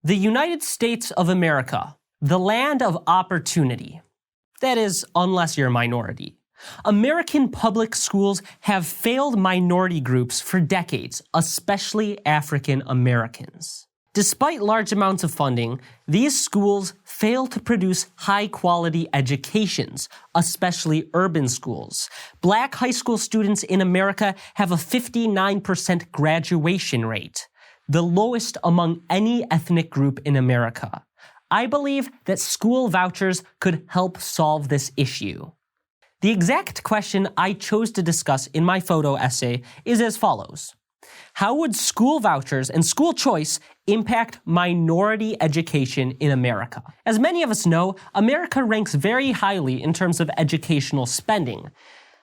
The United States of America, the land of opportunity. That is, unless you're a minority. American public schools have failed minority groups for decades, especially African Americans. Despite large amounts of funding, these schools fail to produce high-quality educations, especially urban schools. Black high school students in America have a 59% graduation rate, the lowest among any ethnic group in America. I believe that school vouchers could help solve this issue. The exact question I chose to discuss in my photo essay is as follows. How would school vouchers and school choice impact minority education in America? As many of us know, America ranks very highly in terms of educational spending.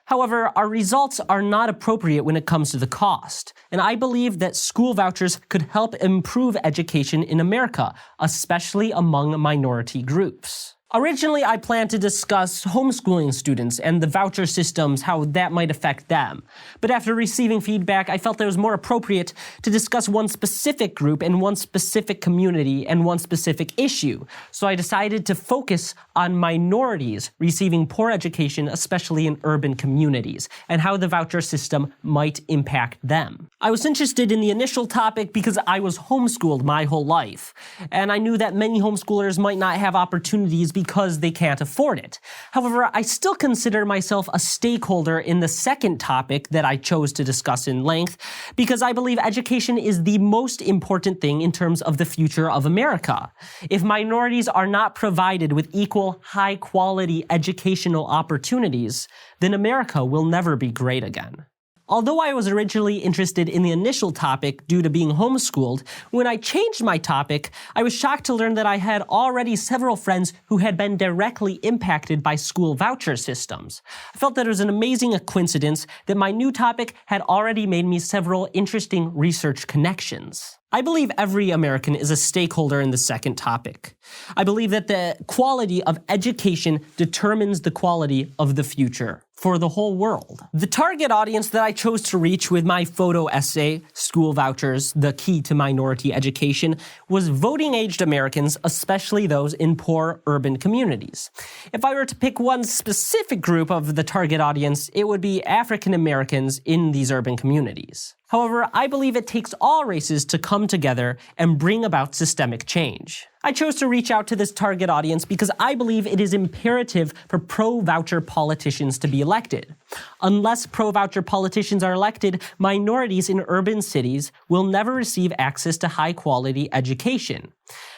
However, our results are not appropriate when it comes to the cost, and I believe that school vouchers could help improve education in America, especially among minority groups. Originally, I planned to discuss homeschooling students and the voucher systems, how that might affect them. But after receiving feedback, I felt it was more appropriate to discuss one specific group and one specific community and one specific issue. So I decided to focus on minorities receiving poor education, especially in urban communities, and how the voucher system might impact them. I was interested in the initial topic because I was homeschooled my whole life, and I knew that many homeschoolers might not have opportunities because they can't afford it. However, I still consider myself a stakeholder in the second topic that I chose to discuss in length because I believe education is the most important thing in terms of the future of America. If minorities are not provided with equal, high-quality educational opportunities, then America will never be great again. Although I was originally interested in the initial topic due to being homeschooled, when I changed my topic, I was shocked to learn that I had already several friends who had been directly impacted by school voucher systems. I felt that it was an amazing coincidence that my new topic had already made me several interesting research connections. I believe every American is a stakeholder in the second topic. I believe that the quality of education determines the quality of the future for the whole world. The target audience that I chose to reach with my photo essay, School Vouchers, the Key to Minority Education, was voting-aged Americans, especially those in poor urban communities. If I were to pick one specific group of the target audience, it would be African Americans in these urban communities. However, I believe it takes all races to come together and bring about systemic change. I chose to reach out to this target audience because I believe it is imperative for pro-voucher politicians to be elected. Unless pro-voucher politicians are elected, minorities in urban cities will never receive access to high-quality education.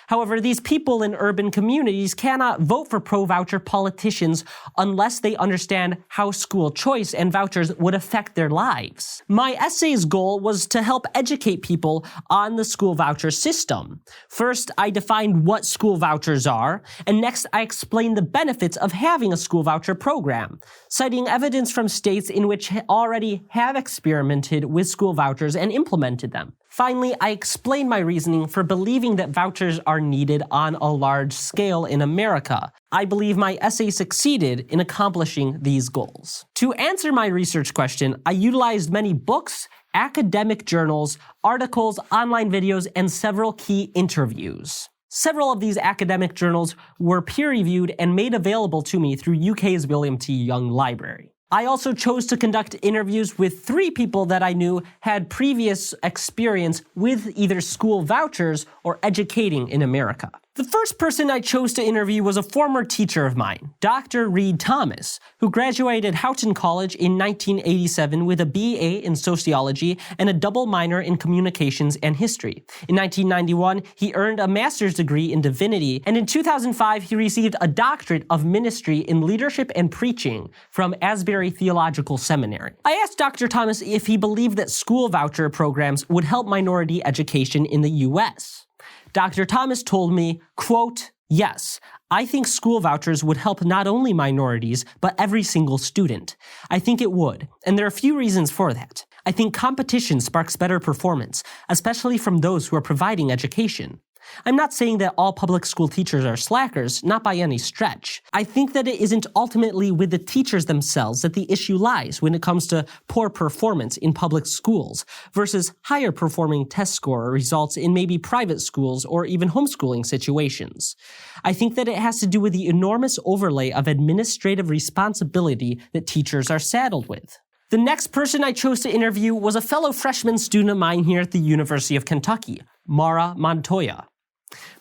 However, these people in urban communities cannot vote for pro-voucher politicians unless they understand how school choice and vouchers would affect their lives. My essay's goal was to help educate people on the school voucher system. First, I defined what school vouchers are, and next I explained the benefits of having a school voucher program, citing evidence from states in which already have experimented with school vouchers and implemented them. Finally, I explained my reasoning for believing that vouchers are needed on a large scale in America. I believe my essay succeeded in accomplishing these goals. To answer my research question, I utilized many books, academic journals, articles, online videos, and several key interviews. Several of these academic journals were peer-reviewed and made available to me through UK's William T. Young Library. I also chose to conduct interviews with 3 people that I knew had previous experience with either school vouchers or educating in America. The first person I chose to interview was a former teacher of mine, Dr. Reed Thomas, who graduated Houghton College in 1987 with a BA in sociology and a double minor in communications and history. In 1991, he earned a master's degree in divinity, and in 2005, he received a doctorate of ministry in leadership and preaching from Asbury Theological Seminary. I asked Dr. Thomas if he believed that school voucher programs would help minority education in the U.S. Dr. Thomas told me, quote, "Yes, I think school vouchers would help not only minorities, but every single student. I think it would, and there are a few reasons for that. I think competition sparks better performance, especially from those who are providing education. I'm not saying that all public school teachers are slackers, not by any stretch. I think that it isn't ultimately with the teachers themselves that the issue lies when it comes to poor performance in public schools versus higher performing test score results in maybe private schools or even homeschooling situations. I think that it has to do with the enormous overlay of administrative responsibility that teachers are saddled with. The next person I chose to interview was a fellow freshman student of mine here at the University of Kentucky, Mara Montoya.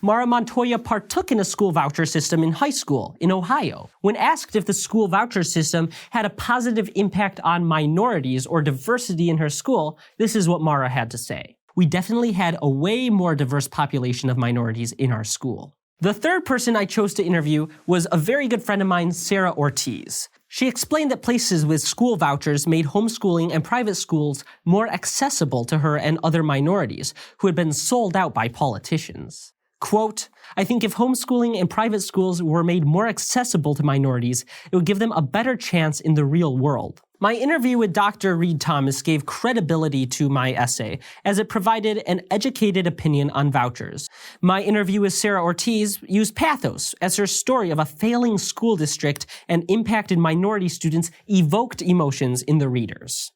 Mara Montoya partook in a school voucher system in high school in Ohio. When asked if the school voucher system had a positive impact on minorities or diversity in her school, this is what Mara had to say. We definitely had a way more diverse population of minorities in our school. The third person I chose to interview was a very good friend of mine, Sarah Ortiz. She explained that places with school vouchers made homeschooling and private schools more accessible to her and other minorities who had been sold out by politicians. Quote, I think if homeschooling and private schools were made more accessible to minorities, it would give them a better chance in the real world. My interview with Dr. Reed Thomas gave credibility to my essay, as it provided an educated opinion on vouchers. My interview with Sarah Ortiz used pathos, as her story of a failing school district and impacted minority students evoked emotions in the readers.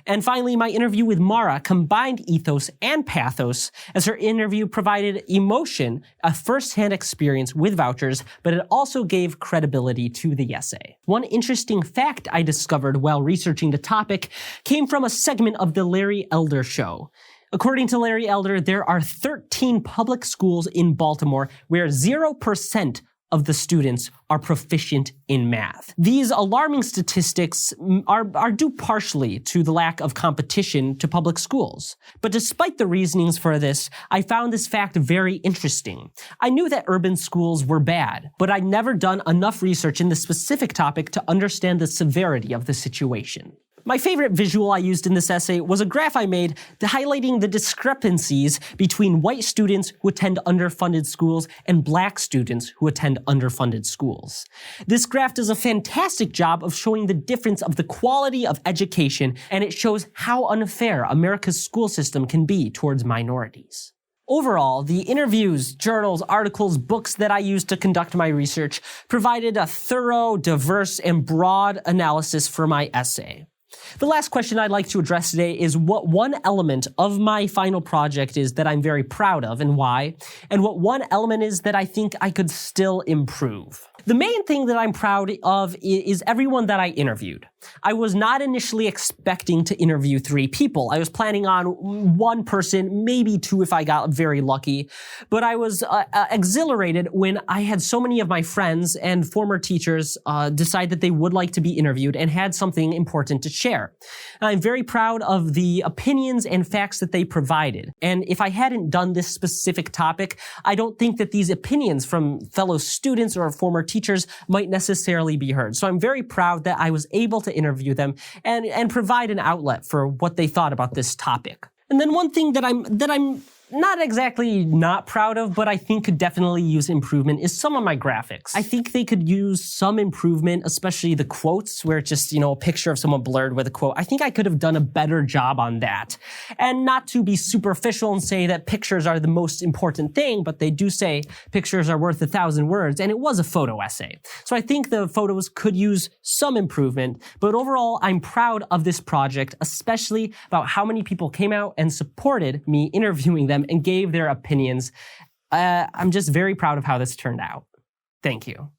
And finally, my interview with Mara combined ethos and pathos, as her interview provided emotion, a first-hand experience with vouchers, but it also gave credibility to the essay. One interesting fact I discovered while researching the topic came from a segment of The Larry Elder Show. According to Larry Elder, there are 13 public schools in Baltimore where 0% of the students are proficient in math. These alarming statistics are due partially to the lack of competition to public schools. But despite the reasonings for this, I found this fact very interesting. I knew that urban schools were bad, but I'd never done enough research in this specific topic to understand the severity of the situation. My favorite visual I used in this essay was a graph I made highlighting the discrepancies between white students who attend underfunded schools and black students who attend underfunded schools. This graph does a fantastic job of showing the difference of the quality of education, and it shows how unfair America's school system can be towards minorities. Overall, the interviews, journals, articles, books that I used to conduct my research provided a thorough, diverse, and broad analysis for my essay. The last question I'd like to address today is what one element of my final project is that I'm very proud of and why, and what one element is that I think I could still improve. The main thing that I'm proud of is everyone that I interviewed. I was not initially expecting to interview 3 people. I was planning on 1 person, maybe 2 if I got very lucky. But I was exhilarated when I had so many of my friends and former teachers decide that they would like to be interviewed and had something important to share. I'm very proud of the opinions and facts that they provided. And if I hadn't done this specific topic, I don't think that these opinions from fellow students or former teachers might necessarily be heard. So I'm very proud that I was able to interview them and provide an outlet for what they thought about this topic. And then one thing that I'm not exactly not proud of, but I think could definitely use improvement is some of my graphics. I think they could use some improvement, especially the quotes where it's just, a picture of someone blurred with a quote. I think I could have done a better job on that. And not to be superficial and say that pictures are the most important thing, but they do say pictures are worth 1,000 words, and it was a photo essay. So I think the photos could use some improvement, but overall, I'm proud of this project, especially about how many people came out and supported me interviewing them and gave their opinions. I'm just very proud of how this turned out. Thank you.